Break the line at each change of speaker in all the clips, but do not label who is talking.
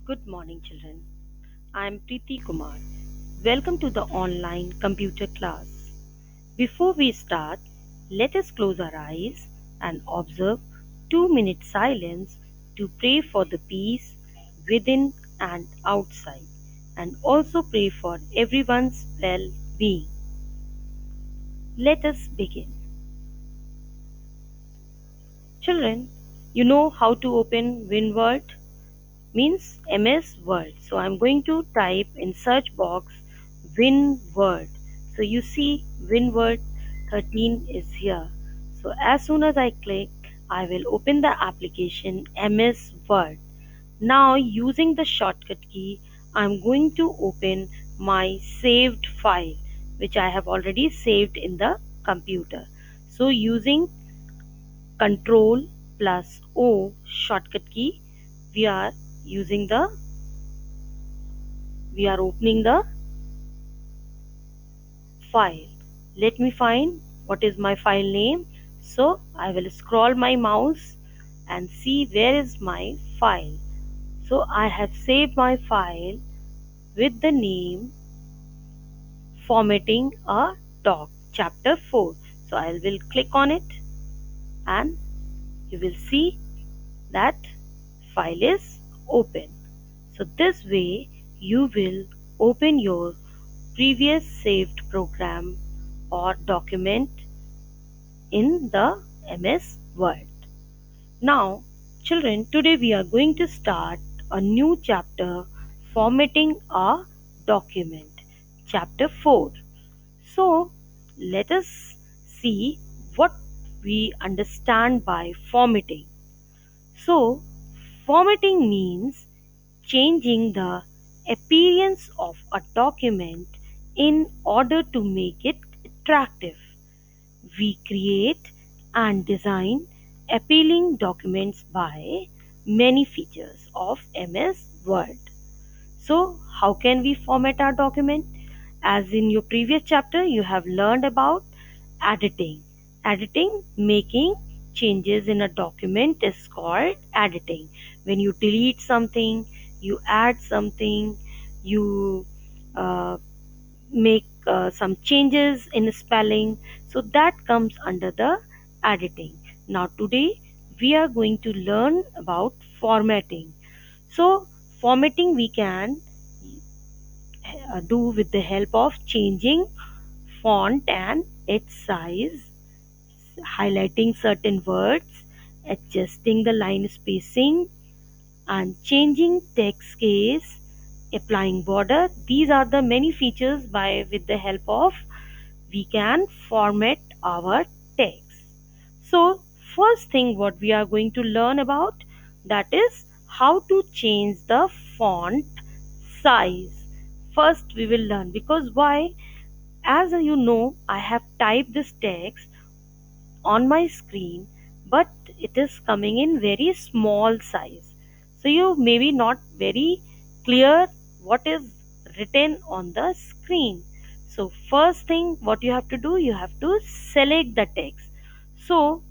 Good morning, children. I am Preeti Kumar. Welcome to the online computer class. Before we start, let us close our eyes and observe 2 minute silence to pray for the peace within and outside, and also pray for everyone's well being. Let us begin. Children, you know how to open WinWord? Means MS Word. So I'm going to type in search box WinWord. So you see WinWord 13 is here. So as soon as I click, I will open the application MS Word. Now using the shortcut key, I'm going to open my saved file which I have already saved in the computer. So using Control plus O shortcut key, we are using the we are opening the file. Let me find what is my file name. So I will scroll my mouse and see where is my file. So I have saved my file with the name Formatting a Doc chapter 4. So I will click on it and you will see that file is open. So this way you will open your previous saved program or document in the MS Word. Now, children, today we are going to start a new chapter, formatting a document, chapter 4. So, let us see what we understand by formatting. So, formatting means changing the appearance of a document in order to make it attractive. We create and design appealing documents by many features of MS Word. So, how can we format our document? As in your previous chapter, you have learned about editing. Editing, making changes in a document is called editing. When you delete something, you add something, you make some changes in spelling, so that comes under the editing. Now today we are going to learn about formatting. So formatting we can do with the help of changing font and its size, highlighting certain words, adjusting the line spacing, and changing text case, applying border. These are the many features by with the help of we can format our text. So first thing what we are going to learn about, that is how to change the font size. First we will learn, because why, as you know, I have typed this text on my screen, but it is coming in very small size, so you may be not very clear what is written on the screen. So first thing what you have to do, you have to select the text. So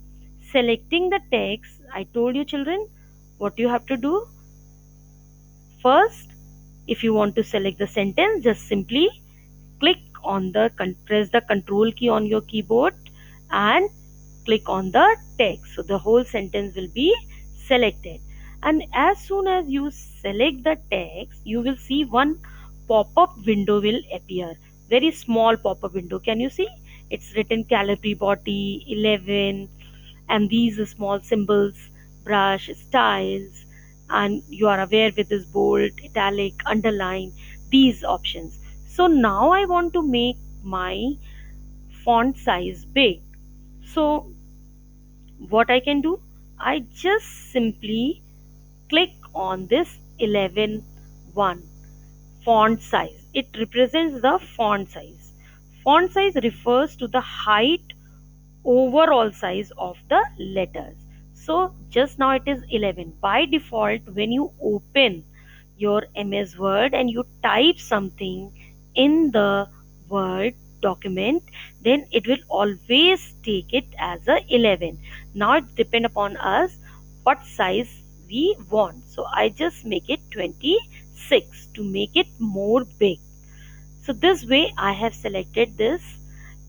selecting the text, I told you children what you have to do. First, if you want to select the sentence, just simply click on the press the control key on your keyboard and click on the text, so the whole sentence will be selected. And as soon as you select the text, you will see one pop-up window will appear, very small pop-up window. Can you see? It's written Calibri body 11 and these small symbols, brush styles, and you are aware with this bold, italic, underline, these options. So now I want to make my font size big. So what I can do, I just simply click on this 11:1 font size. It represents the font size. Font size refers to the height overall size of the letters. So just now it is 11. By default, when you open your MS Word and you type something in the Word document, then it will always take it as a 11. Now it depends upon us what size we want. So I just make it 26 to make it more big. So this way I have selected this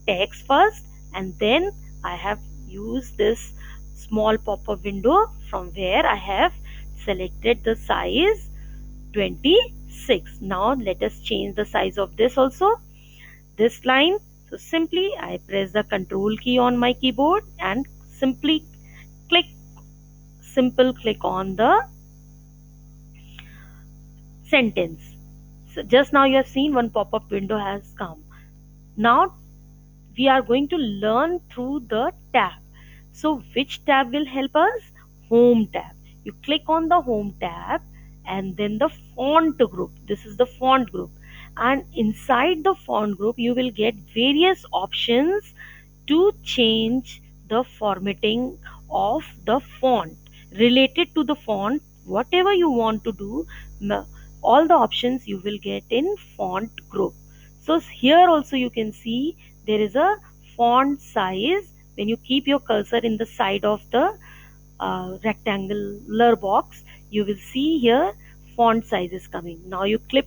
text first, and then I have used this small pop-up window from where I have selected the size 26. Now let us change the size of this also, this line. So simply I press the control key on my keyboard and simply click, simple click on the sentence. So just now you have seen one pop-up window has come. Now we are going to learn through the tab. So which tab will help us? Home tab. You click on the home tab and then the font group. This is the font group. And inside the font group, you will get various options to change the formatting of the font. Related to the font, whatever you want to do, all the options you will get in font group. So here also you can see there is a font size. When you keep your cursor in the side of the rectangular box, you will see here font size is coming. Now you click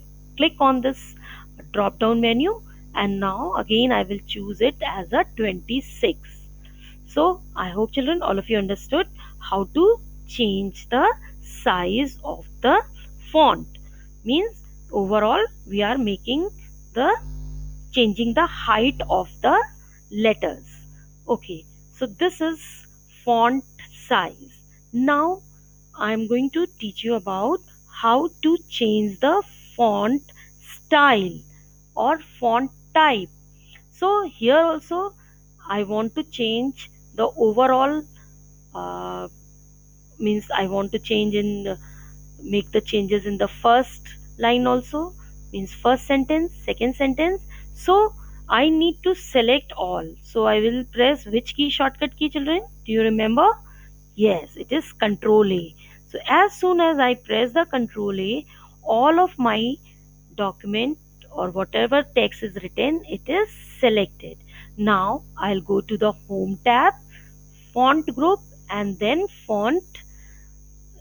on this drop down menu, and now again I will choose it as a 26. So I hope children all of you understood how to change the size of the font. Means overall we are making the changing the height of the letters. Okay, so this is font size. Now I am going to teach you about how to change the font style or font type. So here also I want to change the overall, uh, means I want to change in make the changes in the first line also, means first sentence, second sentence. So I need to select all. So I will press which key, shortcut key children? Do you remember? Yes, it is Control A. So as soon as I press the Control A, all of my document or whatever text is written, it is selected. Now I'll go to the Home tab, Font group, and then Font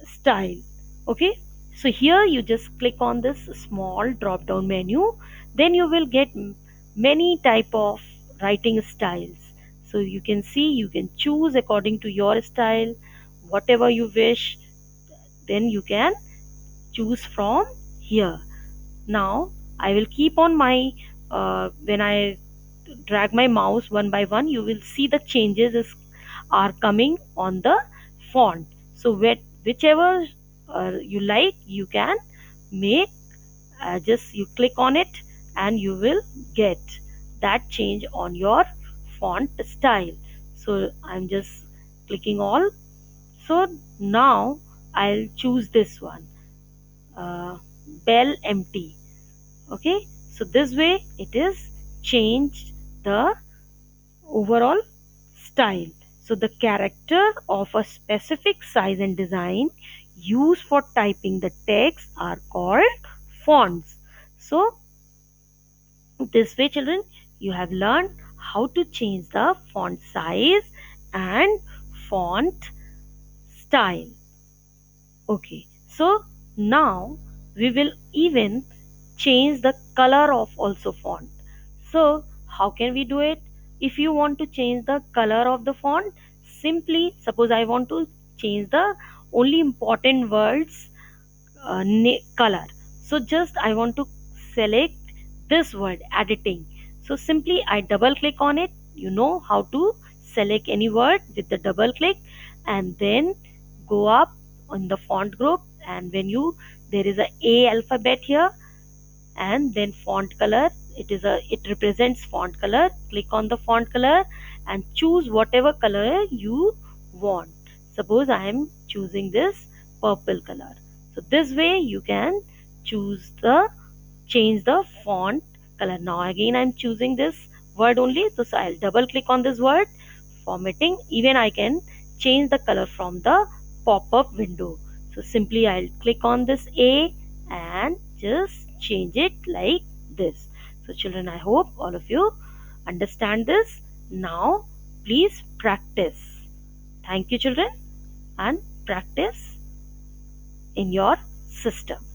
style. Okay, so here you just click on this small drop down menu. Then you will get many type of writing styles. So you can see, you can choose according to your style whatever you wish. Then you can choose from here. Now I will keep on my when I drag my mouse one by one, you will see the changes are coming on the font. So whichever you like, you can make, just you click on it and you will get that change on your font style. So I'm just clicking all. So now I'll choose this one, uh, bell empty. Okay, so this way it is changed the overall style. So the character of a specific size and design used for typing the text are called fonts. So this way children, you have learned how to change the font size and font style. Okay, so now we will even change the color of also font. So how can we do it? If you want to change the color of the font, simply suppose I want to change the only important words color. So just I want to select this word editing. So simply I double click on it. You know how to select any word with the double click, and then go up on the font group, and when you, there is a alphabet here, and then font color, it represents font color. Click on the font color and choose whatever color you want. Suppose I am choosing this purple color. So this way you can choose the change the font color. Now again I'm choosing this word only, so I'll double click on this word, formatting. Even I can change the color from the pop-up window. So simply I'll click on this A and just change it like this. So children, I hope all of you understand this. Now please practice. Thank you children, and practice. in your system.